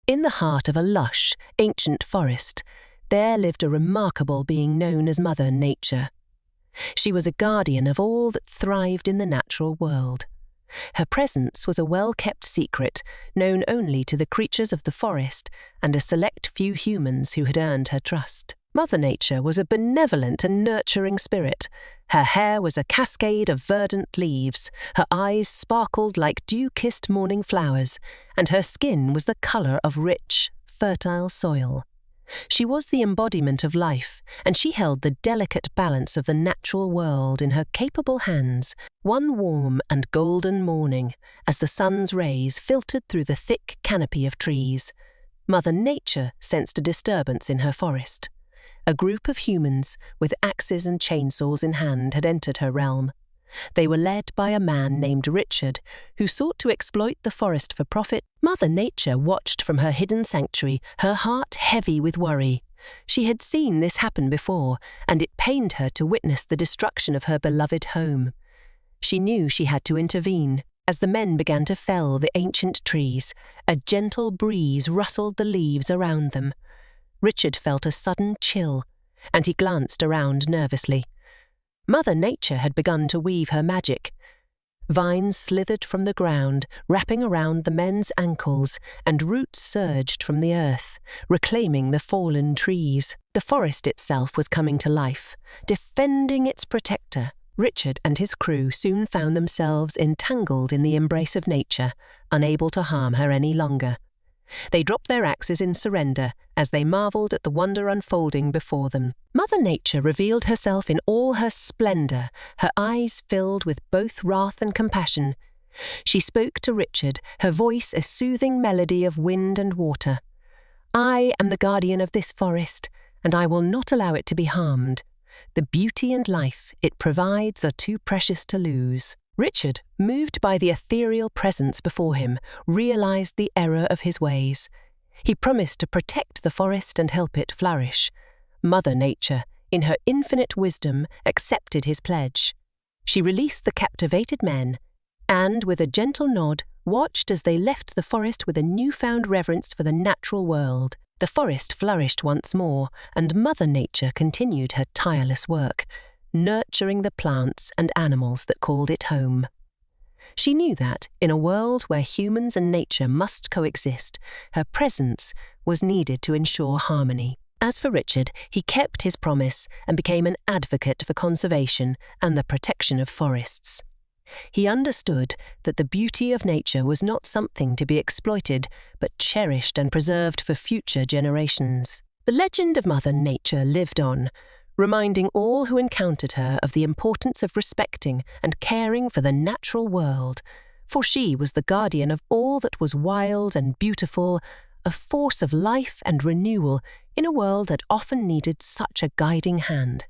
In the heart of a lush, ancient forest, there lived a remarkable being known as Mother Nature. She was a guardian of all that thrived in the natural world. Her presence was a well-kept secret, known only to the creatures of the forest and a select few humans who had earned her trust. Mother Nature was a benevolent and nurturing spirit. Her hair was a cascade of verdant leaves, her eyes sparkled like dew-kissed morning flowers, and her skin was the colour of rich, fertile soil. She was the embodiment of life, and she held the delicate balance of the natural world in her capable hands. One warm and golden morning, as the sun's rays filtered through the thick canopy of trees, Mother Nature sensed a disturbance in her forest. A group of humans, with axes and chainsaws in hand, had entered her realm. They were led by a man named Richard, who sought to exploit the forest for profit. Mother Nature watched from her hidden sanctuary, her heart heavy with worry. She had seen this happen before, and it pained her to witness the destruction of her beloved home. She knew she had to intervene. As the men began to fell the ancient trees, a gentle breeze rustled the leaves around them. Richard felt a sudden chill, and he glanced around nervously. Mother Nature had begun to weave her magic. Vines slithered from the ground, wrapping around the men's ankles, and roots surged from the earth, reclaiming the fallen trees. The forest itself was coming to life, defending its protector. Richard and his crew soon found themselves entangled in the embrace of nature, unable to harm her any longer. They dropped their axes in surrender as they marvelled at the wonder unfolding before them. Mother Nature revealed herself in all her splendour, her eyes filled with both wrath and compassion. She spoke to Richard, her voice a soothing melody of wind and water. "I am the guardian of this forest, and I will not allow it to be harmed. The beauty and life it provides are too precious to lose." Richard, moved by the ethereal presence before him, realized the error of his ways. He promised to protect the forest and help it flourish. Mother Nature, in her infinite wisdom, accepted his pledge. She released the captivated men, and, with a gentle nod, watched as they left the forest with a newfound reverence for the natural world. The forest flourished once more, and Mother Nature continued her tireless work, nurturing the plants and animals that called it home. She knew that, in a world where humans and nature must coexist, her presence was needed to ensure harmony. As for Richard, he kept his promise and became an advocate for conservation and the protection of forests. He understood that the beauty of nature was not something to be exploited, but cherished and preserved for future generations. The legend of Mother Nature lived on, reminding all who encountered her of the importance of respecting and caring for the natural world, for she was the guardian of all that was wild and beautiful, a force of life and renewal in a world that often needed such a guiding hand.